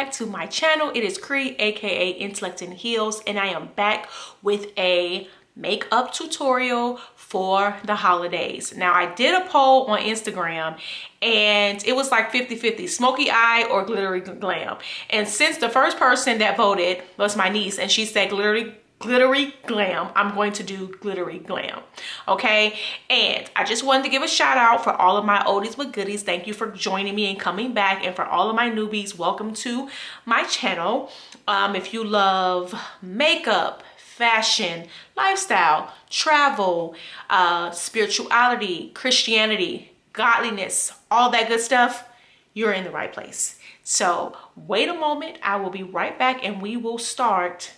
back to my channel. It is Cree, aka Intellectinheels, and I am back with a makeup tutorial for the holidays. Now, I did a poll on Instagram and it was like 50-50, smoky eye or glittery glam. And since the first person that voted was my niece and she said glittery glam, I'm going to do glittery glam. Okay, and I just wanted to give a shout out for all of my oldies but goodies. Thank you for joining me and coming back, and for all of my newbies, welcome to my channel. If you love makeup, fashion, lifestyle, travel, spirituality, Christianity, godliness, all that good stuff, you're in the right place. So wait a moment, I will be right back and we will start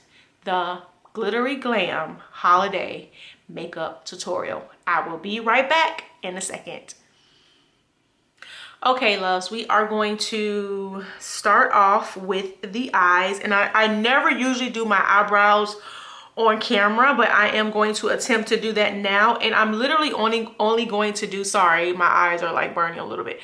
the glittery glam holiday makeup tutorial. I will be right back in a second. Okay, loves, we are going to start off with the eyes, and I never usually do my eyebrows on camera, but I am going to attempt to do that now. And I'm literally only going to do, sorry, my eyes are like burning a little bit.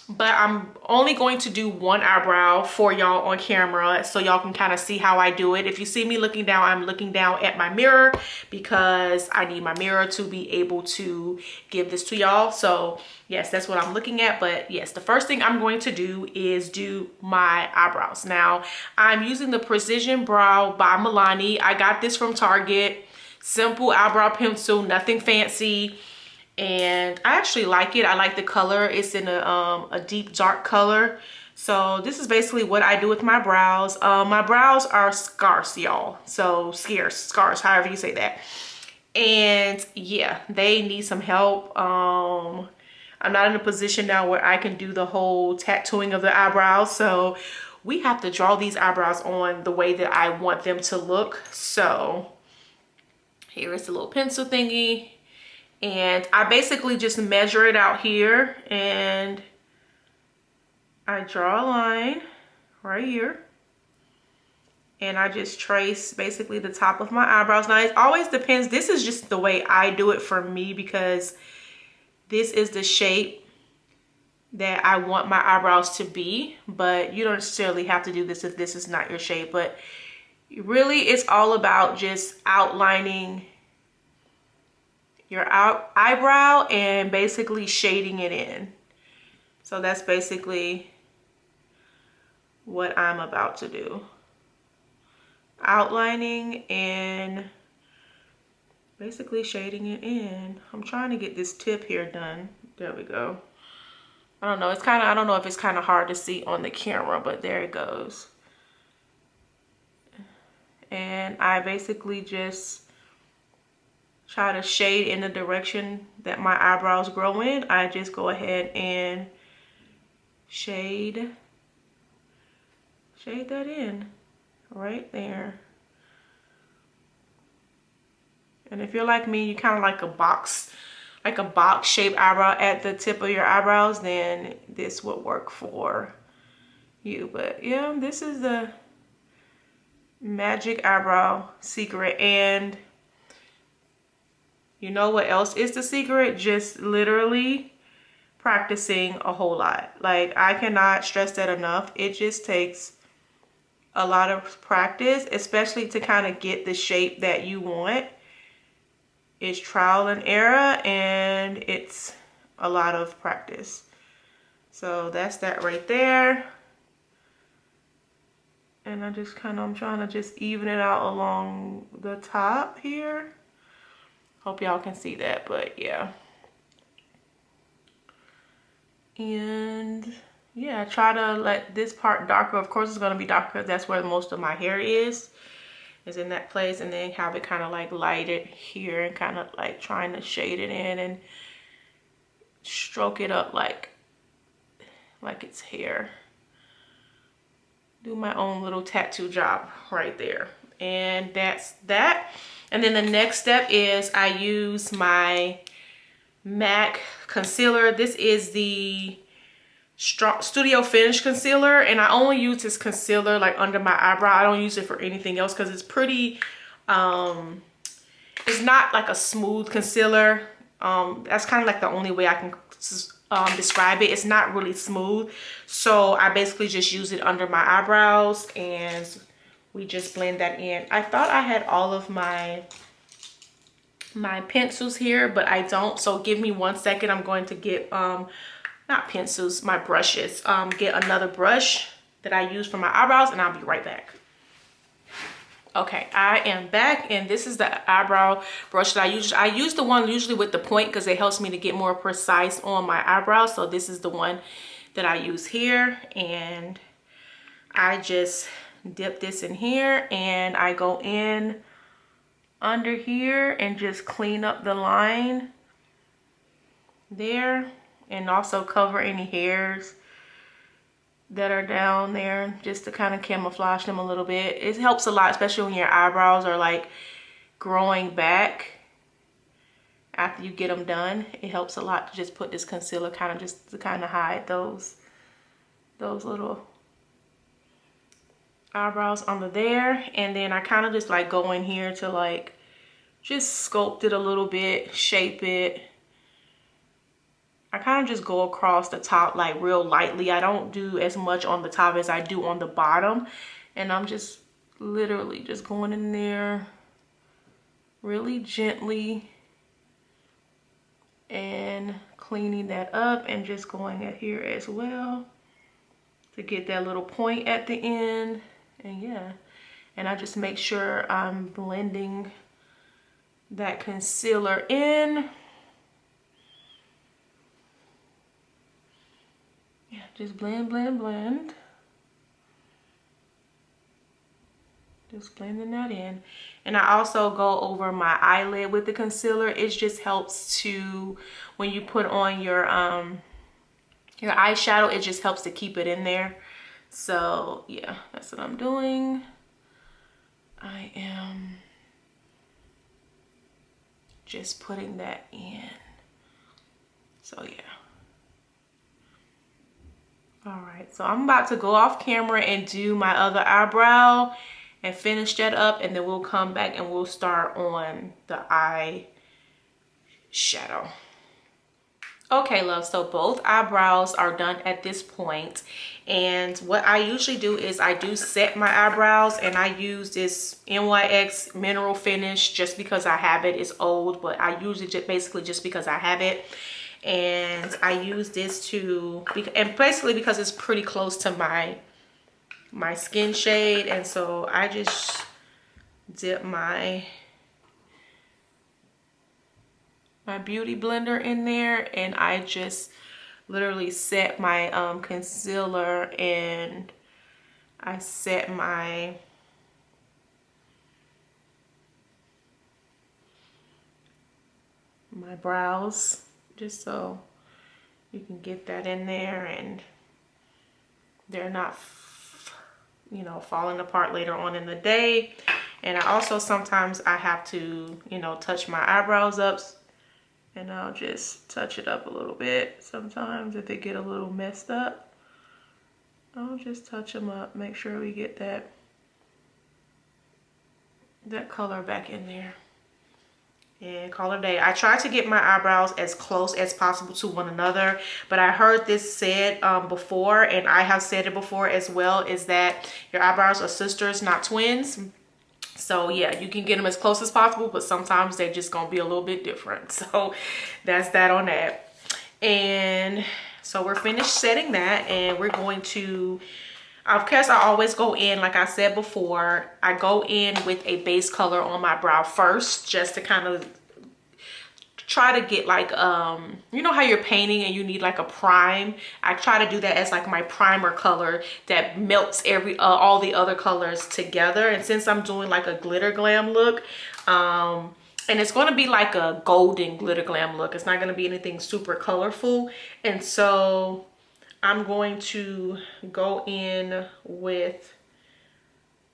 But I'm only going to do one eyebrow for y'all on camera so y'all can kind of see how I do it. If you see me looking down, I'm looking down at my mirror because I need my mirror to be able to give this to y'all. So yes, that's what I'm looking at. But yes, the first thing I'm going to do is do my eyebrows. Now, I'm using the Precision Brow by Milani. I got this from Target. Simple eyebrow pencil, nothing fancy. And I actually like it. I like the color. It's in a deep dark color. So this is basically what I do with my brows. My brows are scarce, y'all. So scarce, however you say that. And yeah, they need some help. I'm not in a position now where I can do the whole tattooing of the eyebrows. So we have to draw these eyebrows on the way that I want them to look. So here is the little pencil thingy. And I basically just measure it out here and I draw a line right here. And I just trace basically the top of my eyebrows. Now, it always depends. This is just the way I do it for me because this is the shape that I want my eyebrows to be. But you don't necessarily have to do this if this is not your shape. But really, it's all about just outlining your eyebrow and basically shading it in. So that's basically what I'm about to do. Outlining and basically shading it in. I'm trying to get this tip here done. There we go. I don't know, it's kind of, I don't know if it's kind of hard to see on the camera, but there it goes. And I basically just try to shade in the direction that my eyebrows grow in. I just go ahead and shade that in right there. And if you're like me, you kind of like a box shaped eyebrow at the tip of your eyebrows, then this would work for you. But yeah, this is the magic eyebrow secret. And you know what else is the secret? Just literally practicing a whole lot. Like, I cannot stress that enough. It just takes a lot of practice, especially to kind of get the shape that you want. It's trial and error, and it's a lot of practice. So that's that right there. And I just kind of, I'm trying to just even it out along the top here. Hope y'all can see that, but yeah. And yeah, try to let this part darker. Of course, it's going to be darker because that's where most of my hair is in that place. And then have it kind of like lighted here and kind of like trying to shade it in and stroke it up like it's hair. Do my own little tattoo job right there. And that's that. And then the next step is I use my MAC concealer. This is the Studio Finish concealer, and I only use this concealer like under my eyebrow. I don't use it for anything else because it's pretty, it's not like a smooth concealer. That's kind of like the only way I can describe it. It's not really smooth, so I basically just use it under my eyebrows and we just blend that in. I thought I had all of my pencils here, but I don't, so give me 1 second. I'm going to get not pencils, my brushes, get another brush that I use for my eyebrows, and I'll be right back. Okay, I am back, and this is the eyebrow brush that I use the one usually with the point because it helps me to get more precise on my eyebrows. So this is the one that I use here, and I just dip this in here and I go in under here and just clean up the line there, and also cover any hairs that are down there just to kind of camouflage them a little bit. It helps a lot, especially when your eyebrows are like growing back after you get them done. It helps a lot to just put this concealer kind of just to kind of hide those little eyebrows under there. And then I kind of just like go in here to like just sculpt it a little bit, shape it. I kind of just go across the top like real lightly. I don't do as much on the top as I do on the bottom. And I'm just literally just going in there really gently and cleaning that up, and just going in here as well to get that little point at the end. And yeah, and I just make sure I'm blending that concealer in. Yeah, just blend, blend, blend. Just blending that in. And I also go over my eyelid with the concealer. It just helps to, when you put on your eyeshadow, it just helps to keep it in there. So yeah, that's what I'm doing. I am just putting that in. So yeah. All right, so I'm about to go off camera and do my other eyebrow and finish that up, and then we'll come back and we'll start on the eye shadow. Okay, love, so both eyebrows are done at this point, and what I usually do is I do set my eyebrows, and I use this NYX mineral finish just because I have it. It's old, but I use it just basically just because I have it. And I use this to, and basically because it's pretty close to my skin shade, and so I just dip my beauty blender in there, and I just literally set my concealer, and I set my brows, just so you can get that in there and they're not, you know, falling apart later on in the day. And I also sometimes I have to, you know, touch my eyebrows up, and I'll just touch it up a little bit. Sometimes if they get a little messed up, I'll just touch them up, make sure we get that color back in there. And call it a day. I try to get my eyebrows as close as possible to one another, but I heard this said before, and I have said it before as well, is that your eyebrows are sisters, not twins. So yeah, you can get them as close as possible, but sometimes they're just gonna be a little bit different. So that's that on that. And so we're finished setting that, and we're going to, of course, I always go in, like I said before, I go in with a base color on my brow first, just to kind of try to get like, you know how you're painting and you need like a prime? I try to do that as like my primer color that melts all the other colors together. And since I'm doing like a glitter glam look, and it's going to be like a golden glitter glam look, it's not going to be anything super colorful. And so I'm going to go in with,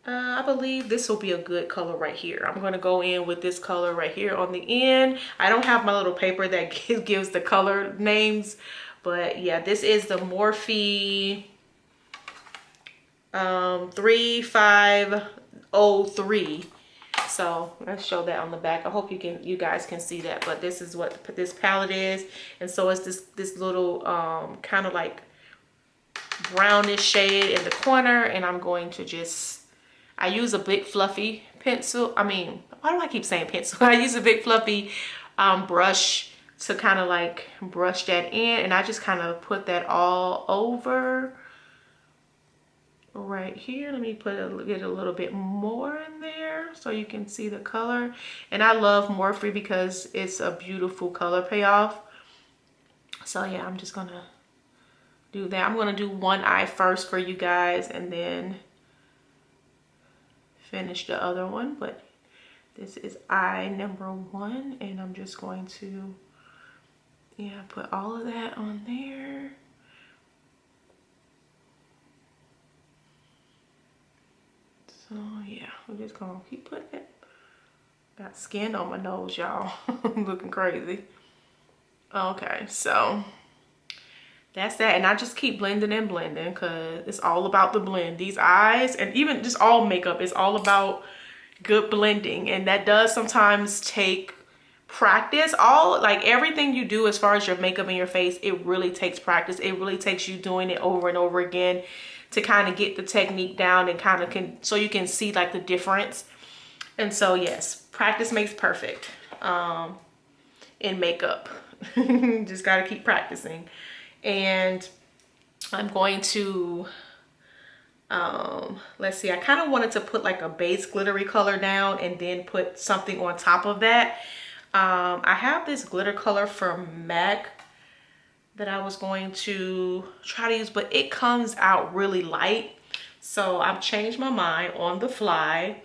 I believe this will be a good color right here. I'm going to go in with this color right here on the end. I don't have my little paper that gives the color names, but yeah, this is the Morphe 3503. So let's show that on the back. I hope you guys can see that. But this is what this palette is. And so it's this little kind of like brownish shade in the corner. And I'm going to just, I use a big fluffy pencil. I mean, why do I keep saying pencil? I use a big fluffy brush to kind of like brush that in. And I just kind of put that all over right here. Let me get a little bit more in there so you can see the color. And I love Morphe because it's a beautiful color payoff. So yeah, I'm just gonna do that. I'm gonna do one eye first for you guys and then finish the other one. But this is eye number 1, and I'm just going to, yeah, put all of that on there. So yeah, I'm just gonna keep putting it. Got skin on my nose, y'all. I'm looking crazy. Okay, so that's that. And I just keep blending and blending because it's all about the blend. These eyes, and even just all makeup, is all about good blending. And that does sometimes take practice. Like everything you do as far as your makeup and your face, it really takes practice. It really takes you doing it over and over again to kind of get the technique down and kind of so you can see like the difference. And so yes, practice makes perfect in makeup. Just got to keep practicing. And I'm going to let's see, I kind of wanted to put like a base glittery color down and then put something on top of that. I have this glitter color from MAC that I was going to try to use, but it comes out really light. So I've changed my mind on the fly,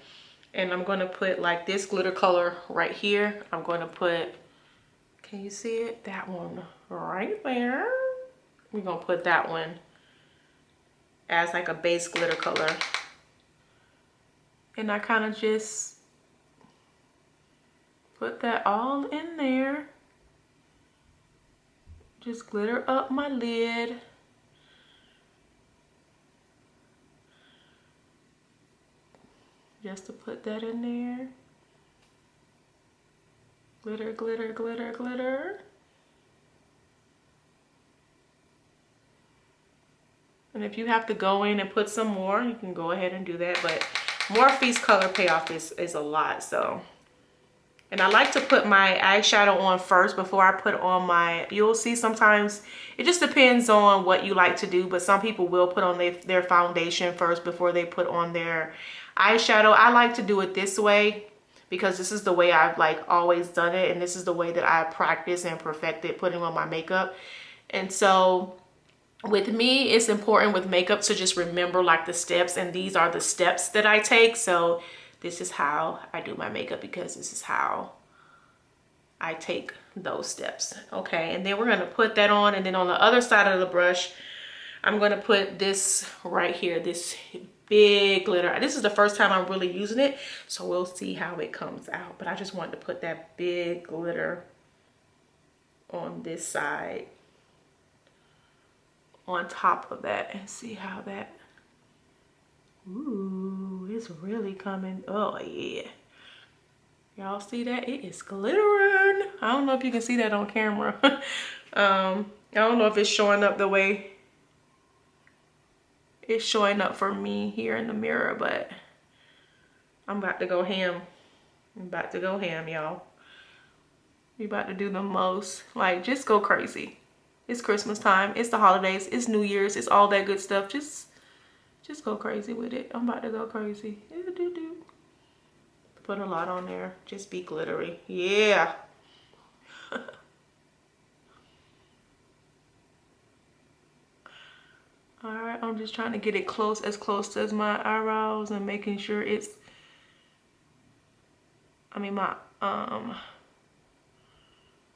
and I'm going to put like this glitter color right here. I'm going to put, can you see it? That one right there. We're going to put that one as like a base glitter color. And I kind of just put that all in there. Just glitter up my lid. Just to put that in there. Glitter, glitter, glitter, glitter. And if you have to go in and put some more, you can go ahead and do that. But Morphe's color payoff is a lot, so. And I like to put my eyeshadow on first before I put on my, you'll see sometimes, it just depends on what you like to do, but some people will put on their foundation first before they put on their eyeshadow. I like to do it this way because this is the way I've like always done it, and this is the way that I practice and perfected putting on my makeup. And so with me, it's important with makeup to just remember like the steps, and these are the steps that I take. So this is how I do my makeup because this is how I take those steps. Okay, and then we're going to put that on, and then on the other side of the brush, I'm going to put this right here, this big glitter. This is the first time I'm really using it, so we'll see how it comes out. But I just wanted to put that big glitter on this side on top of that and see how that, ooh, it's really coming. Oh yeah, y'all see that? It is glittering. I don't know if you can see that on camera. I don't know if it's showing up the way it's showing up for me here in the mirror, but I'm about to go ham. I'm about to go ham, y'all. We about to do the most, like, just go crazy. It's Christmas time, it's the holidays, it's New Year's, it's all that good stuff. Just go crazy with it. I'm about to go crazy. Put a lot on there. Just be glittery. Yeah. All right, I'm just trying to get it close as my eyebrows and making sure it's,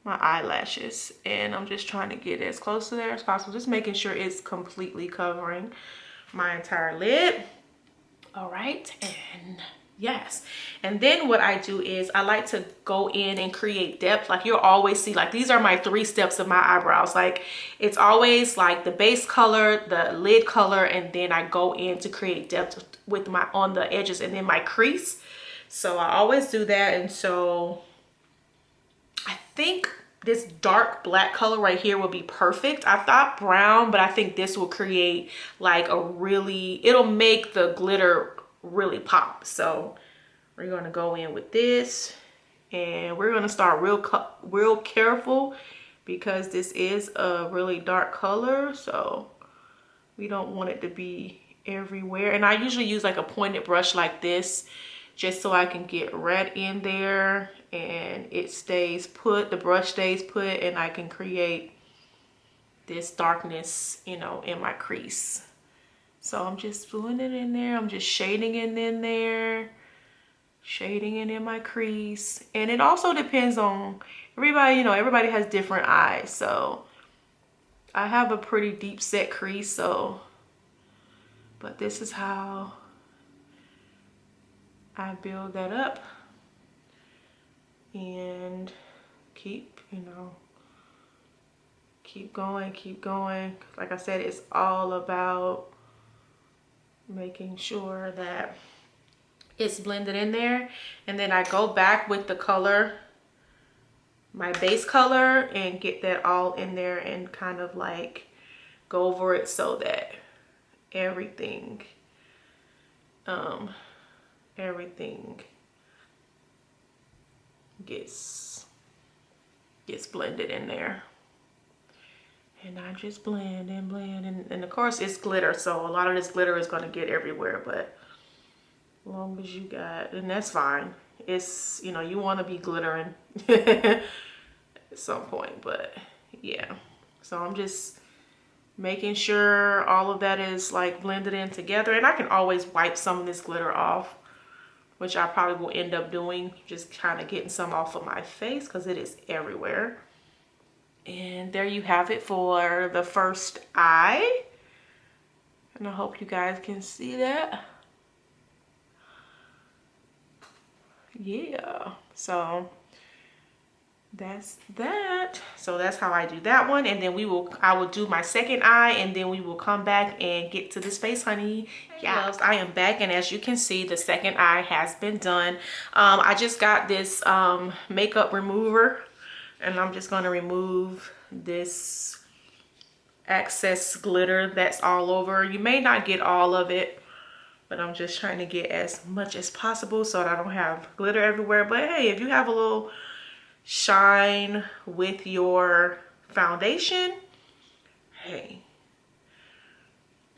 my eyelashes, and I'm just trying to get as close to there as possible, just making sure it's completely covering my entire lid. All right, and yes, and then what I do is I like to go in and create depth. Like you'll always see, like these are my 3 steps of my eyebrows. Like it's always like the base color, the lid color, and then I go in to create depth with my on the edges and then my crease. So I always do that. And so I think this dark black color right here will be perfect. I thought brown, but I think this will create like a really, it'll make the glitter really pop. So we're going to go in with this, and we're going to start real careful because this is a really dark color. So we don't want it to be everywhere. And I usually use like a pointed brush like this just so I can get right in there and it stays put, the brush stays put, and I can create this darkness, you know, in my crease. So I'm just blending in there. I'm just shading it in there, shading it in my crease. And it also depends on everybody, you know, everybody has different eyes. So I have a pretty deep set crease, so, but this is how I build that up. And keep, you know, keep going, keep going. Like I said, it's all about making sure that it's blended in there. And then I go back with the color, my base color, and get that all in there and kind of like go over it so that everything gets blended in there. And I just blend and blend, and of course it's glitter, so a lot of this glitter is going to get everywhere, but as long as you got, and that's fine. It's, you know, you want to be glittering at some point, but yeah. So I'm just making sure all of that is like blended in together, and I can always wipe some of this glitter off, which I probably will end up doing, just kind of getting some off of my face because it is everywhere. And there you have it for the first eye. And I hope you guys can see that. Yeah, so that's that. So that's how I do that one. And then I will do my second eye, and then we will come back and get to this face, honey. Yeah, I am back, and as you can see, the second eye has been done. I just got this makeup remover, and I'm just going to remove this excess glitter that's all over. You may not get all of it, but I'm just trying to get as much as possible so that I don't have glitter everywhere. But hey, if you have a little shine with your foundation, hey,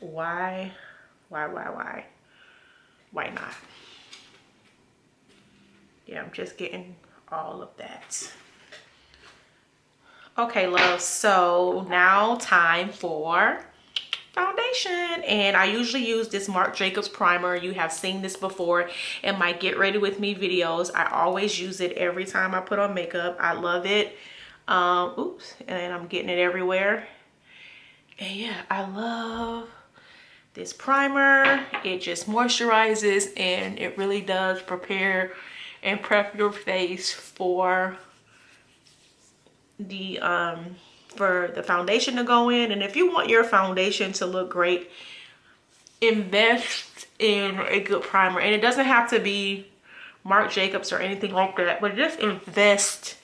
why not? Yeah, I'm just getting all of that. Okay, love, so now time for foundation. And I usually use this Marc Jacobs primer. You have seen this before in my Get Ready With Me videos. I always use it every time I put on makeup. I love it. Oops, and I'm getting it everywhere. And yeah, I love this primer. It just moisturizes, and it really does prepare and prep your face for the foundation to go in. And if you want your foundation to look great, invest in a good primer. And it doesn't have to be Marc Jacobs or anything like that, but just invest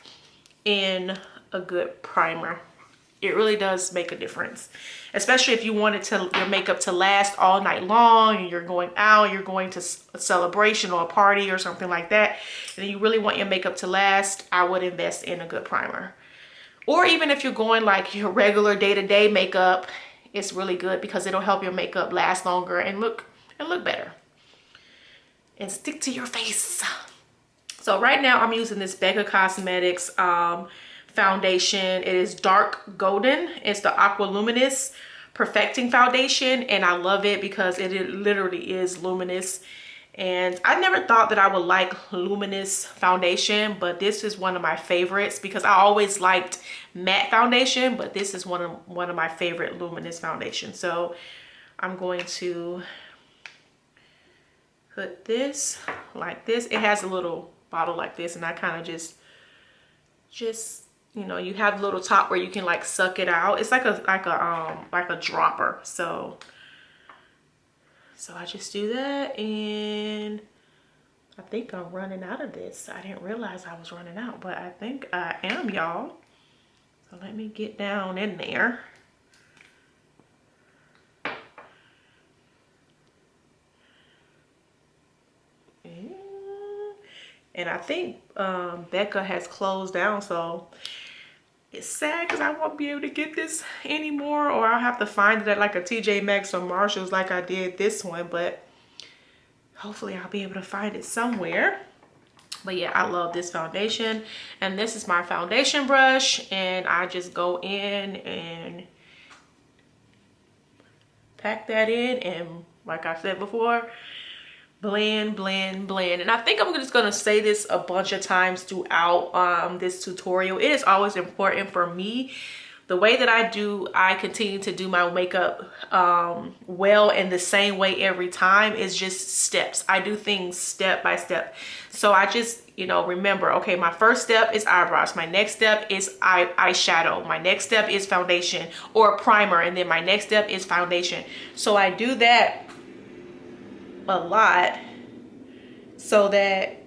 in a good primer. It really does make a difference, especially if you want your makeup to last all night long, and you're going out, you're going to a celebration or a party or something like that, and you really want your makeup to last. I would invest in a good primer. Or even if you're going like your regular day-to-day makeup, it's really good because it'll help your makeup last longer and look better and stick to your face. So right now I'm using this Becca Cosmetics foundation. It is dark golden. It's the Aqua Luminous Perfecting Foundation, and I love it because it literally is luminous. And I never thought that I would like luminous foundation, but this is one of my favorites because I always liked matte foundation, but this is one of my favorite luminous foundations. So I'm going to put this like this. It has a little bottle like this, and I kind of just you know, you have a little top where you can like suck it out. It's like a dropper. So I just do that, and I think I'm running out of this. I didn't realize I was running out, but I think I am, y'all. So let me get down in there. And I think Becca has closed down, so it's sad because I won't be able to get this anymore, or I'll have to find it at like a TJ Maxx or Marshalls like I did this one, but hopefully I'll be able to find it somewhere. But yeah, I love this foundation, and this is my foundation brush, and I just go in and pack that in, and like I said before, blend, blend, blend. And I think I'm just gonna say this a bunch of times throughout this tutorial. It is always important for me, the way that I continue to do my makeup well and the same way every time, is just steps. I do things step by step. So I just, you know, remember, okay, my first step is eyebrows, my next step is eyeshadow, my next step is foundation or primer, and then my next step is foundation. So I do that a lot so that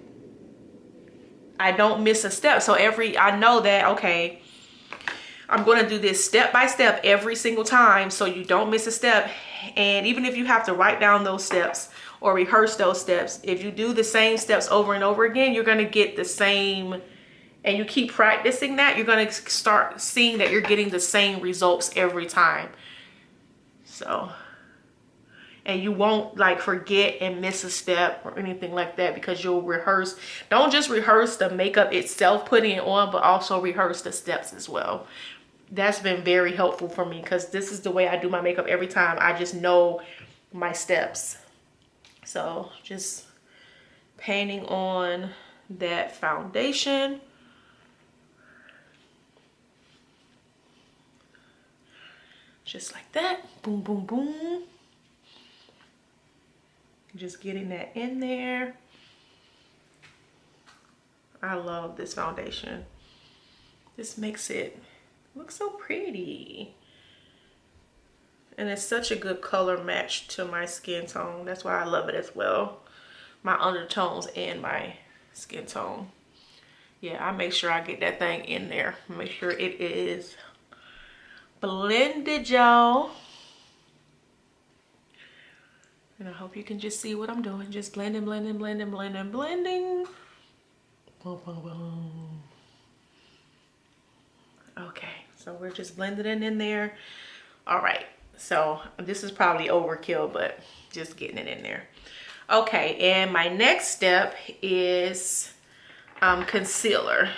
I don't miss a step. So I know that, okay, I'm going to do this step by step every single time so you don't miss a step. And even if you have to write down those steps or rehearse those steps, if you do the same steps over and over again, you're going to get the same, and you keep practicing that, you're going to start seeing that you're getting the same results every time. So, and you won't like forget and miss a step or anything like that, because you'll rehearse. Don't just rehearse the makeup itself, putting it on, but also rehearse the steps as well. That's been very helpful for me, because this is the way I do my makeup every time. I just know my steps. So just painting on that foundation. Just like that. Boom, boom, boom. Just getting that in there. I love this foundation. This makes it look so pretty. And it's such a good color match to my skin tone. That's why I love it as well. My undertones and my skin tone. Yeah, I make sure I get that thing in there. Make sure it is blended, y'all. And I hope you can just see what I'm doing. Just blending, blending, blending, blending, blending. Boom, boom, boom. Okay, so we're just blending it in there. All right, so this is probably overkill, but just getting it in there. Okay, and my next step is concealer.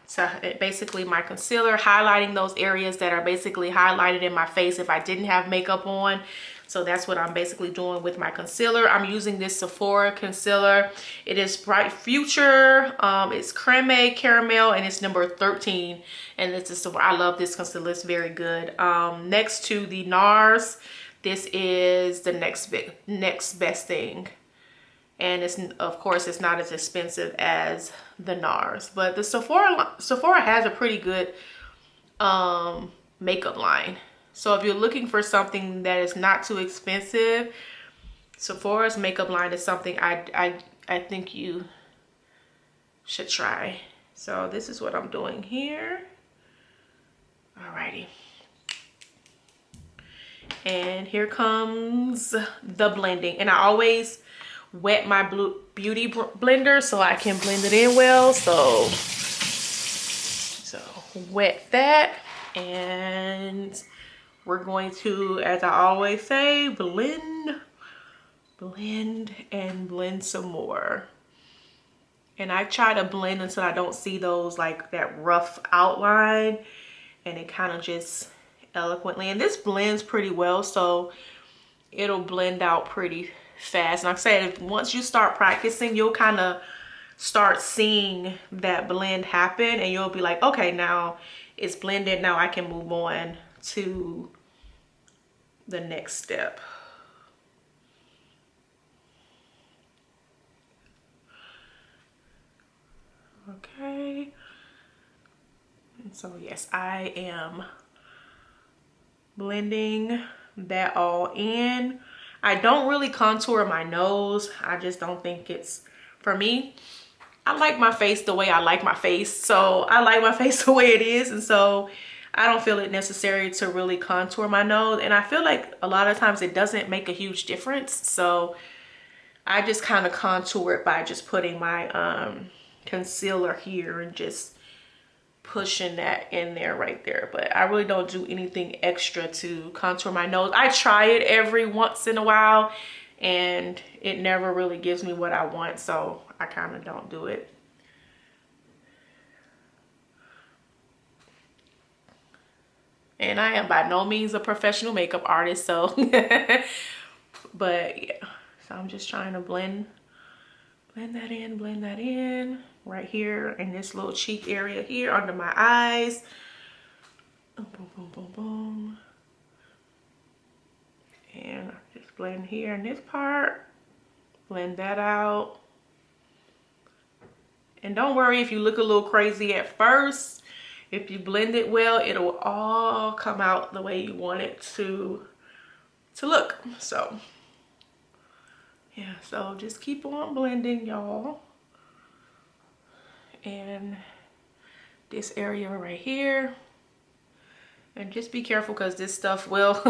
So basically my concealer, highlighting those areas that are basically highlighted in my face if I didn't have makeup on. So that's what I'm basically doing with my concealer. I'm using this Sephora concealer. It is Bright Future. It's creme caramel, and it's number 13. And this is Sephora. I love this concealer. It's very good. Next to the NARS, this is the next best thing. And it's, of course, it's not as expensive as the NARS, but the Sephora has a pretty good makeup line. So if you're looking for something that is not too expensive, Sephora's makeup line is something I think you should try. So this is what I'm doing here. Alrighty. And here comes the blending. And I always wet my beauty blender so I can blend it in well. So wet that, and we're going to, as I always say, blend, blend, and blend some more. And I try to blend until I don't see those, like that rough outline, and it kind of just eloquently, and this blends pretty well, so it'll blend out pretty fast. And like I said, once you start practicing, you'll kind of start seeing that blend happen, and you'll be like, okay, now it's blended, now I can move on to the next step. Okay, and so yes, I am blending that all in. I don't really contour my nose. I just don't think it's for me. I like my face the way I like my face. So I like my face the way it is. And so I don't feel it necessary to really contour my nose. And I feel like a lot of times it doesn't make a huge difference. So I just kind of contour it by just putting my concealer here and just pushing that in there right there. But I really don't do anything extra to contour my nose. I try it every once in a while and it never really gives me what I want, so I kind of don't do it. And I am by no means a professional makeup artist, so but yeah, so I'm just trying to blend that in right here in this little cheek area here under my eyes. Boom, boom, boom, boom. And just blend here in this part, blend that out. And don't worry if you look a little crazy at first. If you blend it well, it'll all come out the way you want it to look. So yeah, so just keep on blending, y'all. And this area right here. And just be careful because this stuff will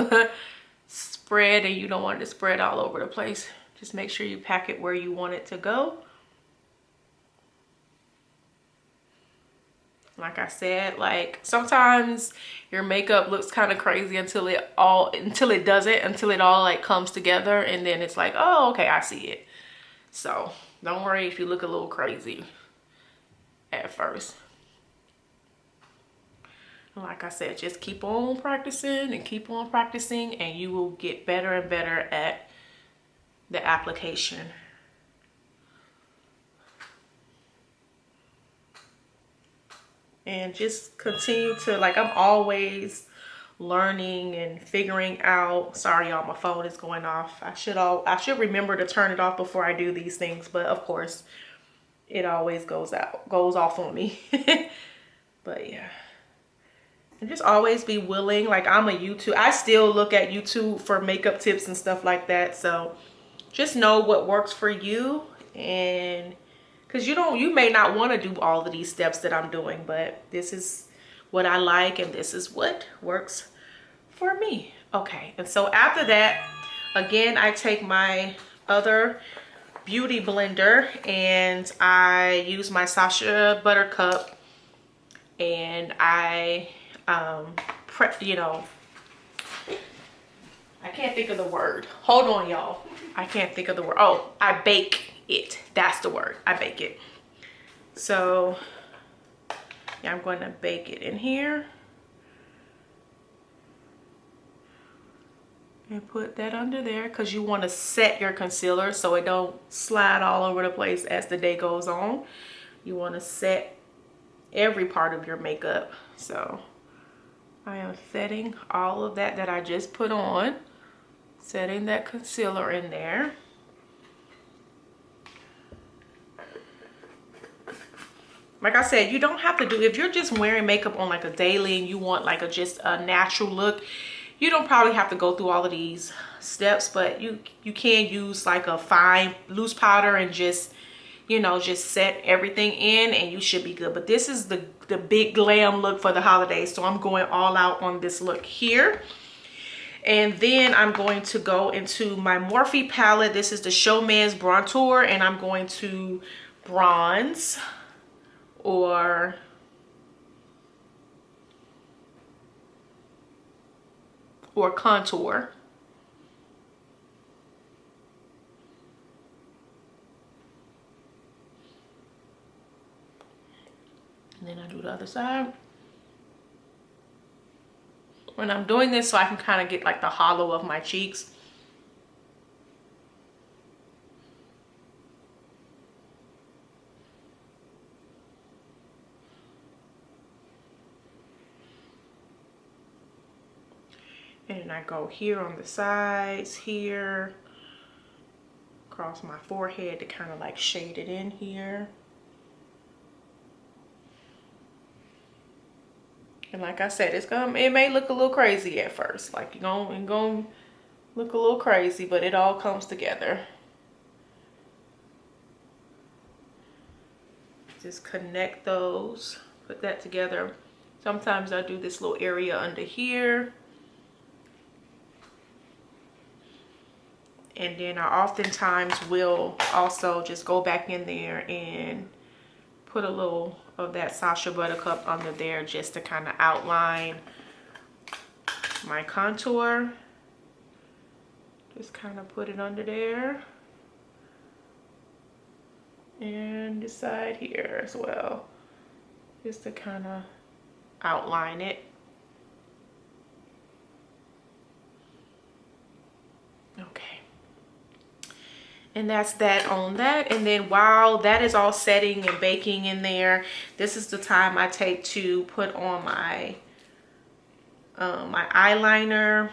spread and you don't want it to spread all over the place. Just make sure you pack it where you want it to go. Like I said, like sometimes your makeup looks kind of crazy until it all like comes together, and then it's like, oh, okay, I see it. So don't worry if you look a little crazy at first. Like I said, just keep on practicing and keep on practicing, and you will get better and better at the application. And just continue to, like, I'm always learning and figuring out. Sorry y'all, my phone is going off. I should remember to turn it off before I do these things, but of course it always goes off on me. But yeah, and just always be willing. Like, I still look at YouTube for makeup tips and stuff like that. So just know what works for you, and because you may not want to do all of these steps that I'm doing, but this is what I like and this is what works for me. Okay, and so after that, again, I take my other beauty blender and I use my Sacha Buttercup, and I I can't think of the word. Hold on, y'all. I can't think of the word. Oh, I bake it. That's the word. I bake it. So yeah, I'm going to bake it in here. And put that under there because you want to set your concealer so it don't slide all over the place as the day goes on. You want to set every part of your makeup. So I am setting all of that I just put on. Setting that concealer in there. Like I said, you don't have to do, if you're just wearing makeup on like a daily and you want like just a natural look, you don't probably have to go through all of these steps, but you can use like a fine loose powder and just, just set everything in and you should be good. But this is the big glam look for the holidays, so I'm going all out on this look here. And then I'm going to go into my Morphe palette. This is the Showman's Bronzer, and I'm going to bronze or contour. And then I do the other side. When I'm doing this, so I can kind of get like the hollow of my cheeks. And I go here on the sides, here, across my forehead to kind of like shade it in here. And like I said, it may look a little crazy at first. Like you're gonna Look a little crazy, but it all comes together. Just connect those, put that together. Sometimes I do this little area under here. And then I oftentimes will also just go back in there and put a little of that Sacha Buttercup under there just to kind of outline my contour. Just kind of put it under there. And this side here as well. Just to kind of outline it. Okay. And that's that on that. And then while that is all setting and baking in there, this is the time I take to put on my my eyeliner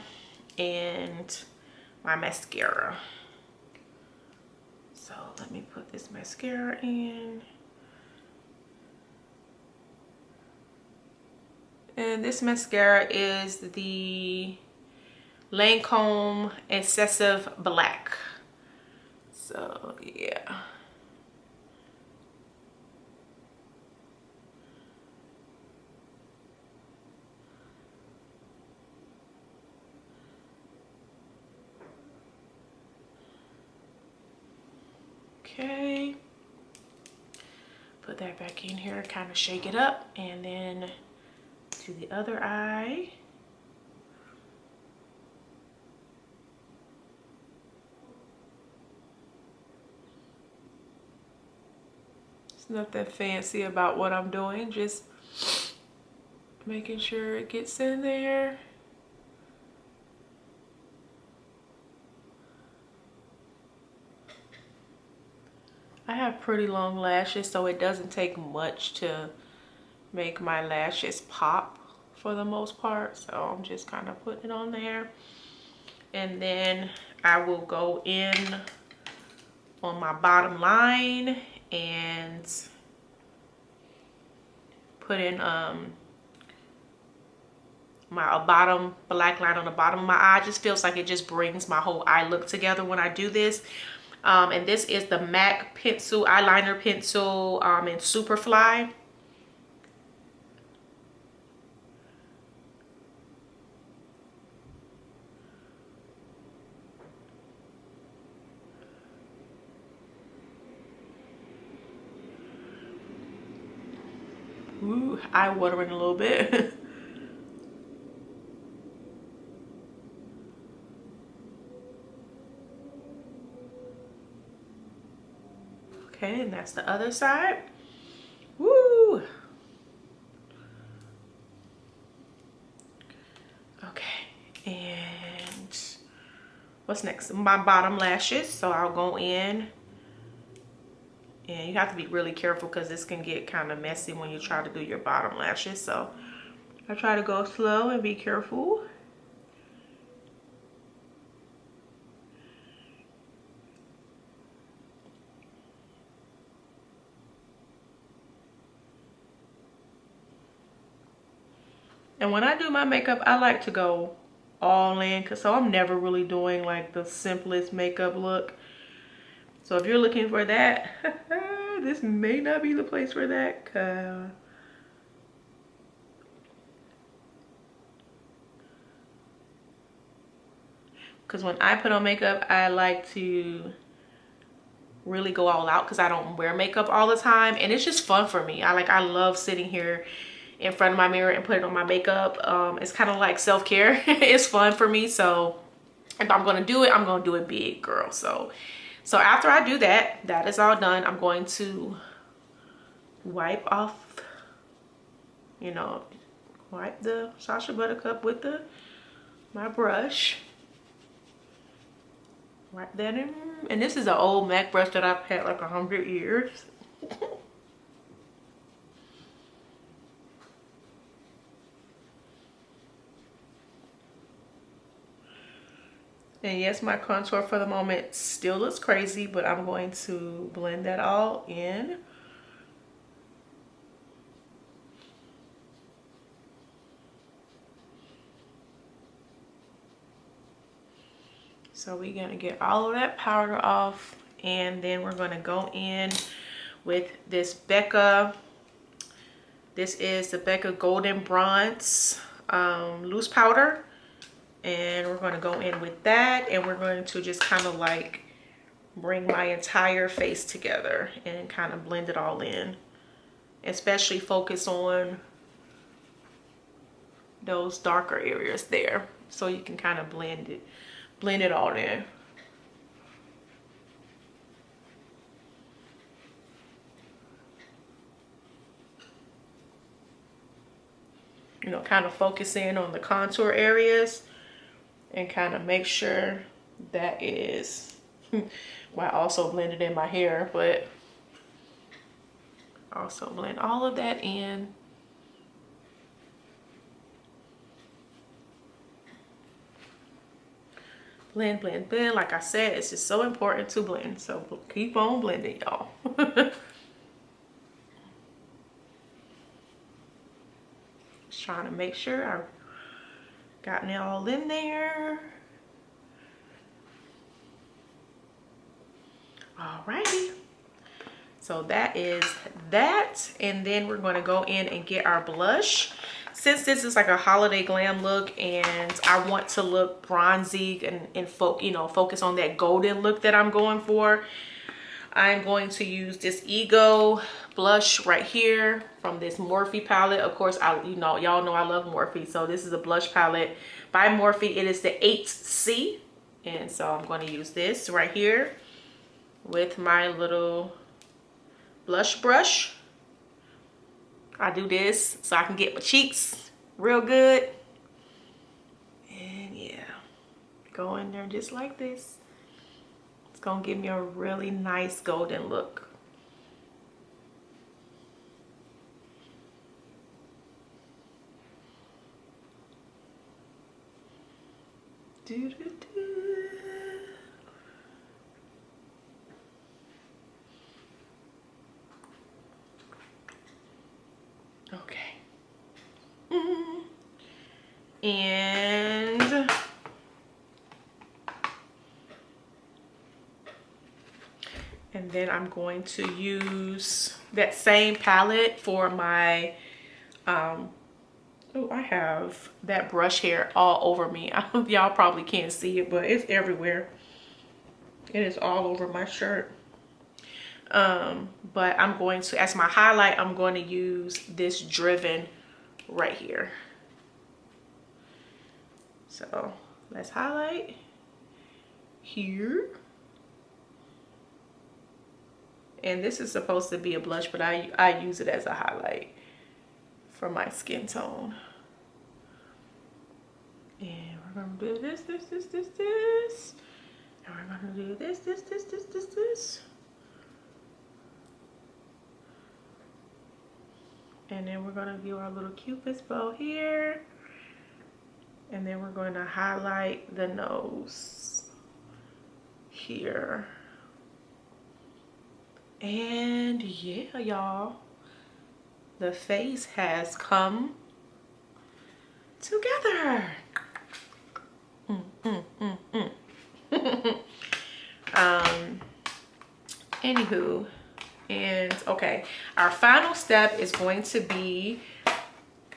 and my mascara. So let me put this mascara in. And this mascara is the Lancome Excessive Black. So yeah. Okay. Put that back in here, kind of shake it up, and then to the other eye. It's nothing fancy about what I'm doing, just making sure it gets in there. I have pretty long lashes, so it doesn't take much to make my lashes pop for the most part. So I'm just kind of putting it on there. And then I will go in on my bottom line and put in my bottom black line on the bottom of my eye. Just feels like it just brings my whole eye look together when I do this. And this is the MAC pencil, eyeliner pencil in Superfly. Ooh, eye watering a little bit. Okay, and that's the other side. Woo! Okay, and what's next? My bottom lashes. So I'll go in, and you have to be really careful because this can get kind of messy when you try to do your bottom lashes. So I try to go slow and be careful. And when I do my makeup, I like to go all in, so I'm never really doing like the simplest makeup look. So if you're looking for that, this may not be the place for that. Because when I put on makeup, I like to really go all out because I don't wear makeup all the time, and it's just fun for me. I love sitting here in front of my mirror and putting on my makeup. It's kind of like self-care. It's fun for me. So if I'm gonna do it, I'm gonna do it big, girl. So after I do that, that is all done, I'm going to wipe off, you know, wipe the Sacha Buttercup with my brush. Wipe that in. And this is an old MAC brush that I've had like 100 years. And yes, my contour for the moment still looks crazy, but I'm going to blend that all in. So we're gonna get all of that powder off, and then we're gonna go in with this Becca. This is the Becca Golden Bronze loose powder, and we're going to go in with that, and we're going to just kind of like bring my entire face together and kind of blend it all in, especially focus on those darker areas there so you can kind of blend it all in. You know, kind of focus in on the contour areas and kind of make sure that is, well, I also blended in my hair, but also blend all of that in. Blend, blend, blend. Like I said, it's just so important to blend. So keep on blending, y'all. Just trying to make sure I've gotten it all in there. Alrighty. So that is that. And then we're going to go in and get our blush. Since this is like a holiday glam look and I want to look bronzy and focus on that golden look that I'm going for, I'm going to use this Ego blush right here from this Morphe palette. Of course, y'all know I love Morphe, so this is a blush palette by Morphe. It is the 8C, and so I'm going to use this right here with my little blush brush. I do this so I can get my cheeks real good, and yeah, go in there just like this. It's gonna give me a really nice golden look. Do, do, do. Okay. And then I'm going to use that same palette for my oh, I have that brush hair all over me. Y'all probably can't see it, but it's everywhere. It is all over my shirt. But I'm going to, as my highlight, I'm going to use this Driven right here. So let's highlight here. And this is supposed to be a blush, but I use it as a highlight for my skin tone. And we're gonna do this. And we're gonna do this. And then we're gonna do our little Cupid's bow here. And then we're going to highlight the nose here. And yeah, y'all, the face has come together. Anywho, and okay, our final step is going to be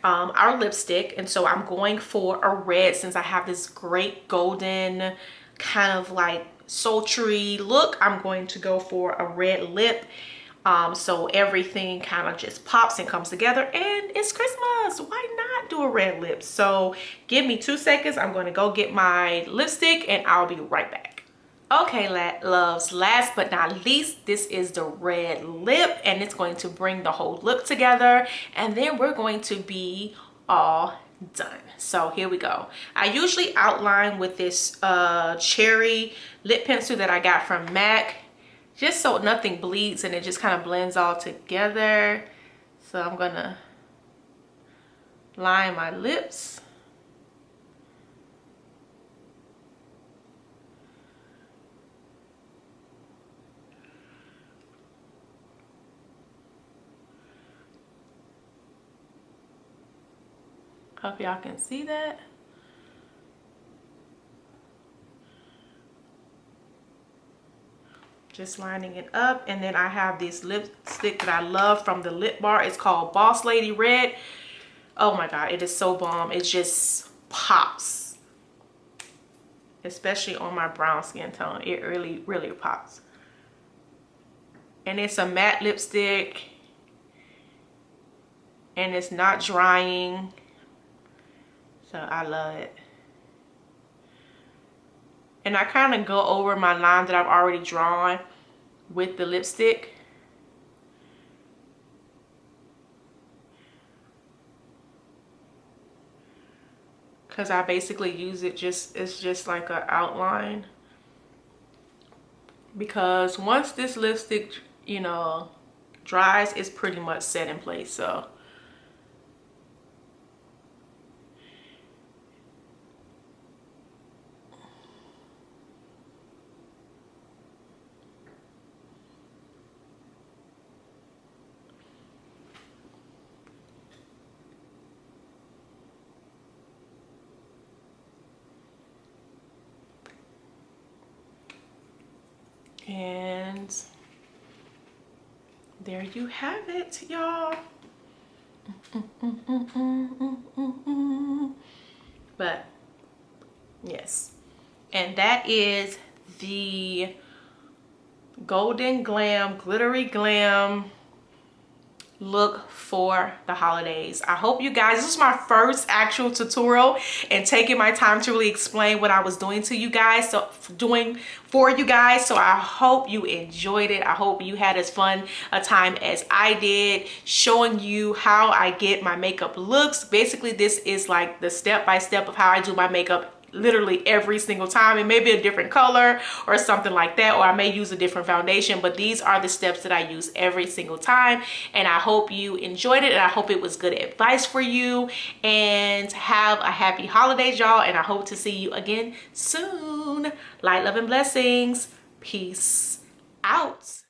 our lipstick, and so I'm going for a red since I have this great golden kind of like sultry look. I'm going to go for a red lip, so everything kind of just pops and comes together, and it's Christmas. Why not do a red lip? So give me 2 seconds. I'm going to go get my lipstick and I'll be right back. Okay, loves, last but not least, this is the red lip, and it's going to bring the whole look together, and then we're going to be all done. So here we go. I usually outline with this cherry lip pencil that I got from MAC, just so nothing bleeds and it just kind of blends all together. So I'm gonna line my lips. Hope y'all can see that. Just lining it up. And then I have this lipstick that I love from the Lip Bar. It's called Boss Lady Red. Oh my God, it is so bomb. It just pops. Especially on my brown skin tone. It really, really pops. And it's a matte lipstick. And it's not drying. So I love it. And I kind of go over my line that I've already drawn with the lipstick. Because I basically use it it's just like an outline. Because once this lipstick, you know, dries, it's pretty much set in place. So and there you have it, y'all. But yes, and that is the Golden Glam Glittery Glam look for the holidays. I hope you guys, this is my first actual tutorial and taking my time to really explain what I was doing to you guys, so doing for you guys. So I hope you enjoyed it. I hope you had as fun a time as I did, showing you how I get my makeup looks. Basically, this is like the step-by-step of how I do my makeup literally every single time. It may be a different color or something like that, or I may use a different foundation, but these are the steps that I use every single time. And I hope you enjoyed it, and I hope it was good advice for you. And have a happy holidays, y'all, and I hope to see you again soon. Light, love, and blessings. Peace out.